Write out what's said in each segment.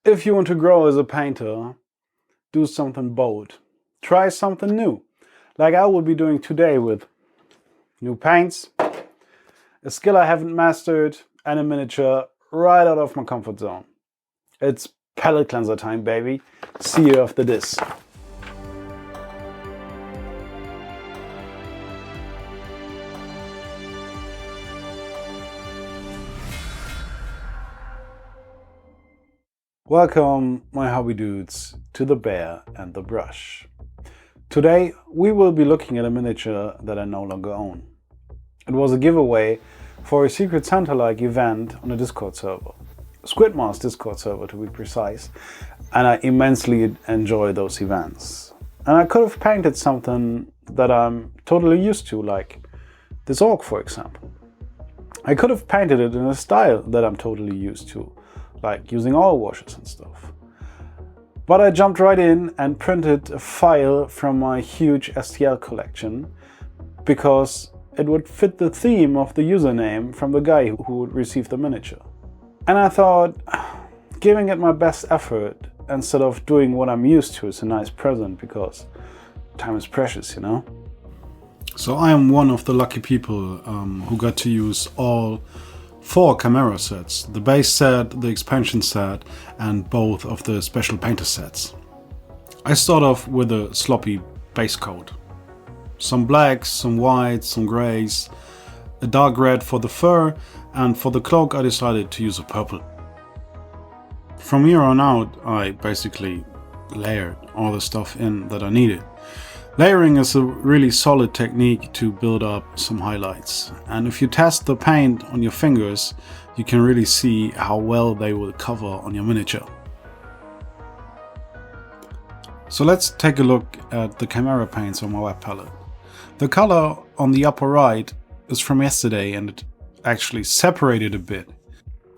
If you want to grow as a painter, do something bold. Try something new, like I will be doing today with new paints, a skill I haven't mastered, and a miniature right out of my comfort zone. It's palette cleanser time, baby. See you after this. Welcome, my hobby dudes, to the bear and the brush. Today we will be looking at a miniature that I no longer own. It was a giveaway for a Secret Santa-like event on a Discord server. Squidmars Discord server to be precise, and I immensely enjoy those events. And I could have painted something that I'm totally used to, like this orc for example. I could have painted it in a style that I'm totally used to, like using oil washes and stuff. But I jumped right in and printed a file from my huge STL collection because it would fit the theme of the username from the guy who would receive the miniature. And I thought, giving it my best effort instead of doing what I'm used to is a nice present because time is precious, you know? So I am one of the lucky people who got to use all 4 Kimera sets, the base set, the expansion set, and both of the special painter sets. I start off with a sloppy base coat. Some blacks, some whites, some greys, a dark red for the fur, and for the cloak I decided to use a purple. From here on out I basically layered all the stuff in that I needed. Layering is a really solid technique to build up some highlights, and if you test the paint on your fingers, you can really see how well they will cover on your miniature. So let's take a look at the Kimera paints on my web palette. The color on the upper right is from yesterday and it actually separated a bit.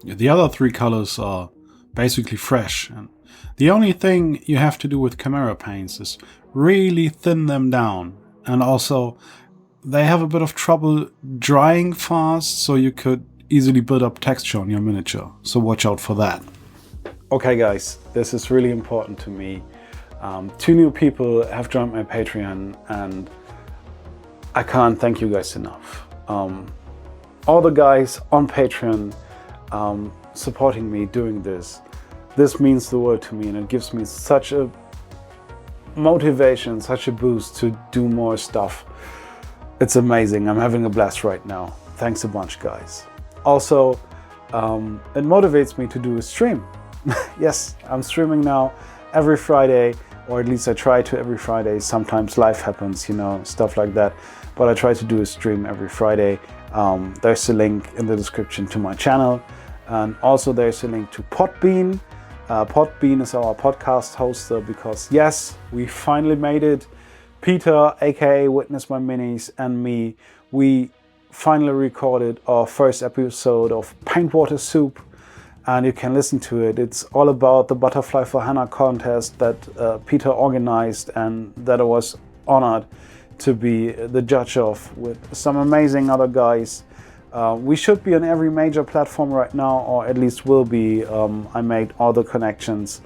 The other 3 colors are basically fresh, and the only thing you have to do with Kimera paints is really thin them down, and also they have a bit of trouble drying fast, so you could easily build up texture on your miniature, so watch out for that. Okay guys, this is really important to me. 2 new people have joined my Patreon and I can't thank you guys enough. All the guys on Patreon supporting me doing this means the world to me, and it gives me such a motivation, such a boost to do more stuff. It's amazing. I'm having a blast right now. Thanks a bunch, guys. Also, it motivates me to do a stream. Yes, I'm streaming now every Friday, or at least I try to every Friday. Sometimes life happens, you know, stuff like that. But I try to do a stream every Friday. There's a link in the description to my channel. And also there's a link to Podbean. Podbean is our podcast hoster because yes, we finally made it. Peter, aka Witness My Minis, and me, we finally recorded our first episode of Paintwater Soup, and you can listen to it. It's all about the Butterfly for Hannah contest that Peter organized and that I was honored to be the judge of with some amazing other guys. We should be on every major platform right now, or at least will be. I made all the connections.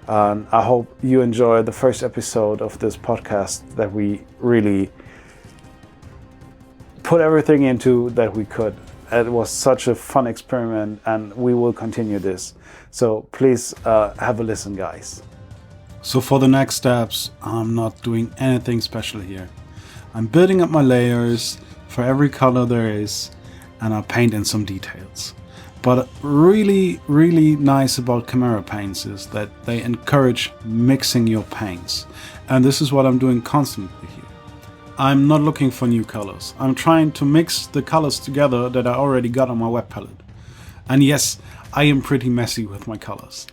I hope you enjoy the first episode of this podcast that we really put everything into that we could. It was such a fun experiment and we will continue this. So please have a listen, guys. So for the next steps, I'm not doing anything special here. I'm building up my layers for every color there is, and I paint in some details. But really nice about Kimera paints is that they encourage mixing your paints. And this is what I'm doing constantly here. I'm not looking for new colors. I'm trying to mix the colors together that I already got on my web palette. And yes, I am pretty messy with my colors.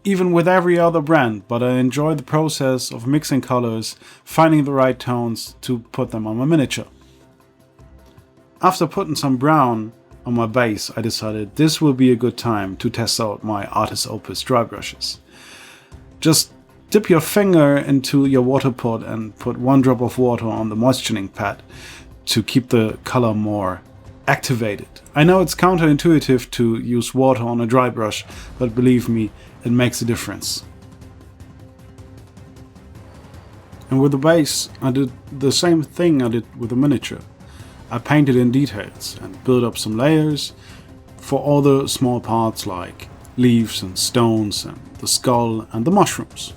Even with every other brand, but I enjoy the process of mixing colors, finding the right tones to put them on my miniature. After putting some brown on my base, I decided this will be a good time to test out my Artist Opus dry brushes. Just dip your finger into your water pot and put 1 drop of water on the moisturizing pad to keep the color more activated. I know it's counterintuitive to use water on a dry brush, but believe me, it makes a difference. And with the base, I did the same thing I did with the miniature. I painted in details and built up some layers for all the small parts like leaves and stones and the skull and the mushrooms.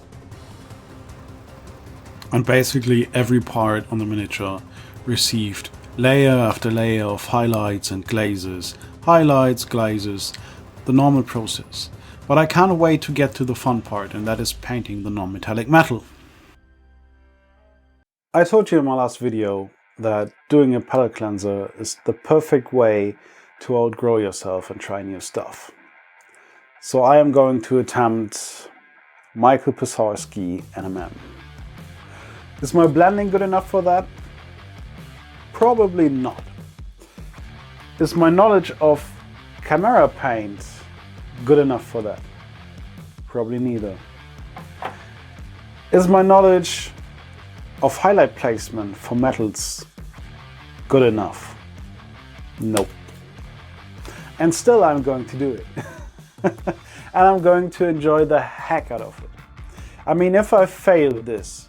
And basically every part on the miniature received layer after layer of highlights and glazes. Highlights, glazes, the normal process. But I can't wait to get to the fun part, and that is painting the non-metallic metal. I told you in my last video that doing a palette cleanser is the perfect way to outgrow yourself and try new stuff. So I am going to attempt Michael Pisarski NMM. Is my blending good enough for that? Probably not. Is my knowledge of Kimera paint good enough for that? Probably neither. Is my knowledge of highlight placement for metals good enough? Nope. And still I'm going to do it. And I'm going to enjoy the heck out of it. I mean, if I fail this,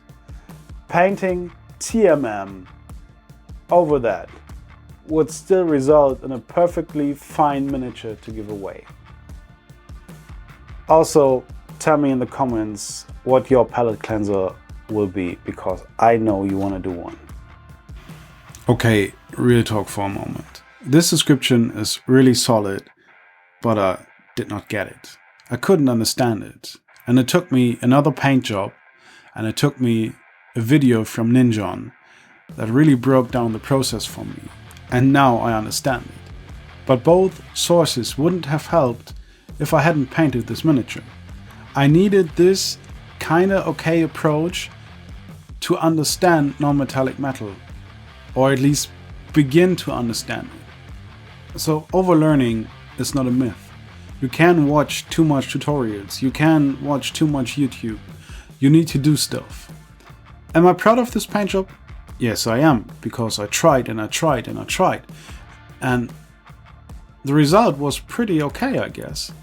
painting TMM over that would still result in a perfectly fine miniature to give away. Also, tell me in the comments what your palette cleanser will be, because I know you want to do one. Okay, real talk for a moment. This description is really solid, but I did not get it. I couldn't understand it. And it took me another paint job, and it took me a video from Ninjon that really broke down the process for me. And now I understand it. But both sources wouldn't have helped if I hadn't painted this miniature. I needed this kinda okay approach to understand non-metallic metal, or at least begin to understand it. So overlearning is not a myth. You can watch too much tutorials, you can watch too much YouTube. You need to do stuff. Am I proud of this paint job? Yes, I am, because I tried and I tried and I tried. And the result was pretty okay, I guess.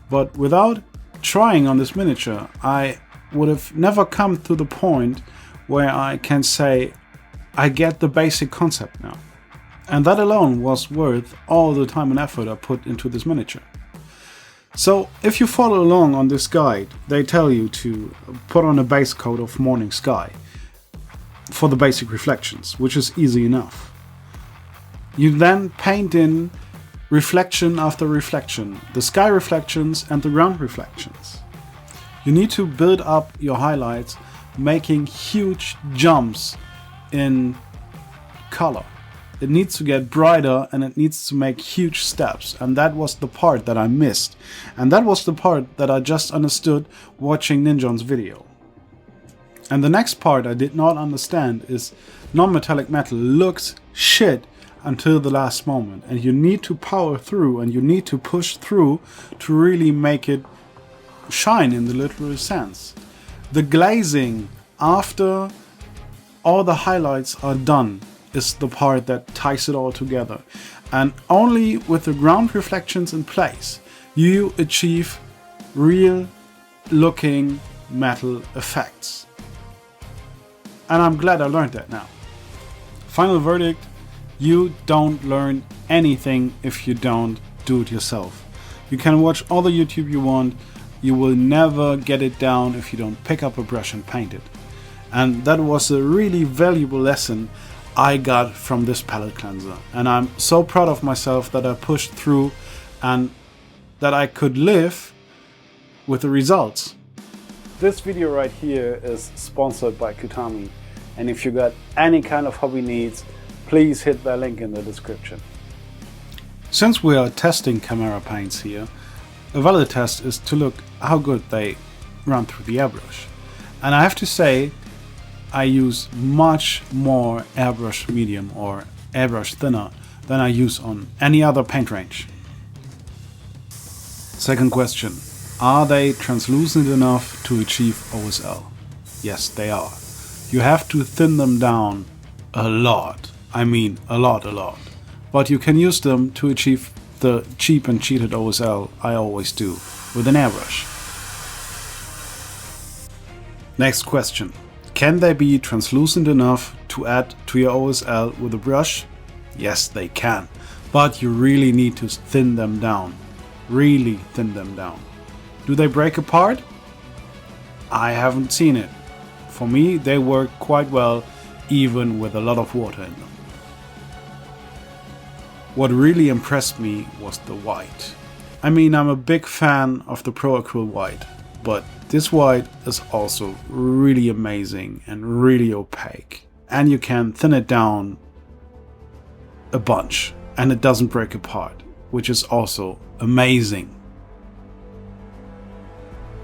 But without trying on this miniature, I would have never come to the point where I can say, I get the basic concept now. And that alone was worth all the time and effort I put into this miniature. So if you follow along on this guide, they tell you to put on a base coat of morning sky for the basic reflections, which is easy enough. You then paint in reflection after reflection, the sky reflections and the ground reflections. You need to build up your highlights, making huge jumps in color. It needs to get brighter and it needs to make huge steps, and that was the part that I missed. And that was the part that I just understood watching Ninjon's video. And the next part I did not understand is non-metallic metal looks shit until the last moment, and you need to power through and you need to push through to really make it shine in the literal sense. The glazing after all the highlights are done is the part that ties it all together, and only with the ground reflections in place you achieve real looking metal effects. And I'm glad I learned that now. Final verdict: you don't learn anything if you don't do it yourself. You can watch all the YouTube you want, you will never get it down if you don't pick up a brush and paint it. And that was a really valuable lesson I got from this palette cleanser. And I'm so proud of myself that I pushed through and that I could live with the results. This video right here is sponsored by Kutami. And if you got any kind of hobby needs, please hit the link in the description. Since we are testing Kimera paints here, a valid test is to look how good they run through the airbrush. And I have to say, I use much more airbrush medium or airbrush thinner than I use on any other paint range. Second question: are they translucent enough to achieve OSL? Yes, they are. You have to thin them down a lot. I mean a lot. But you can use them to achieve the cheap and cheated OSL I always do with an airbrush. Next question. Can they be translucent enough to add to your OSL with a brush? Yes, they can, but you really need to thin them down. Really thin them down. Do they break apart? I haven't seen it. For me, they work quite well, even with a lot of water in them. What really impressed me was the white. I mean, I'm a big fan of the Pro Acryl white, but this white is also really amazing and really opaque. And you can thin it down a bunch and it doesn't break apart, which is also amazing.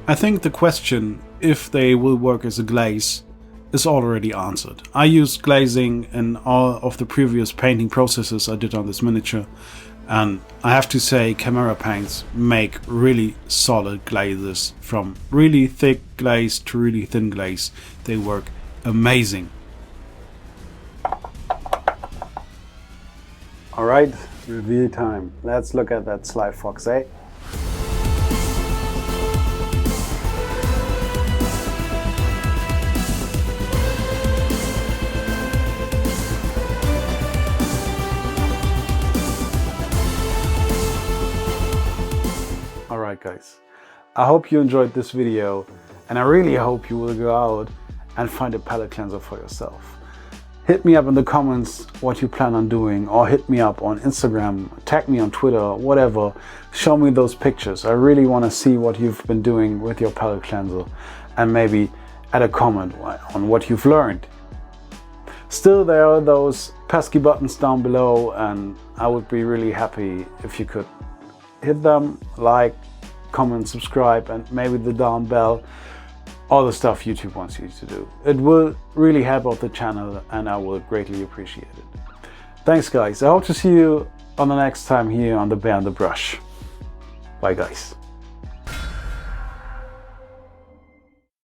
I think the question if they will work as a glaze is already answered. I used glazing in all of the previous painting processes I did on this miniature, and I have to say Kimera paints make really solid glazes. From really thick glaze to really thin glaze, they work amazing. Alright, review time. Let's look at that Sly Fox, eh? Alright guys, I hope you enjoyed this video, and I really hope you will go out and find a palette cleanser for yourself. Hit me up in the comments what you plan on doing, or hit me up on Instagram, tag me on Twitter, whatever. Show me those pictures. I really want to see what you've been doing with your palette cleanser, and maybe add a comment on what you've learned. Still, there are those pesky buttons down below, and I would be really happy if you could hit them, like, comment, subscribe, and maybe the down bell. All the stuff YouTube wants you to do. It will really help out the channel, and I will greatly appreciate it. Thanks guys. I hope to see you on the next time here on The Bear and the Brush. Bye guys.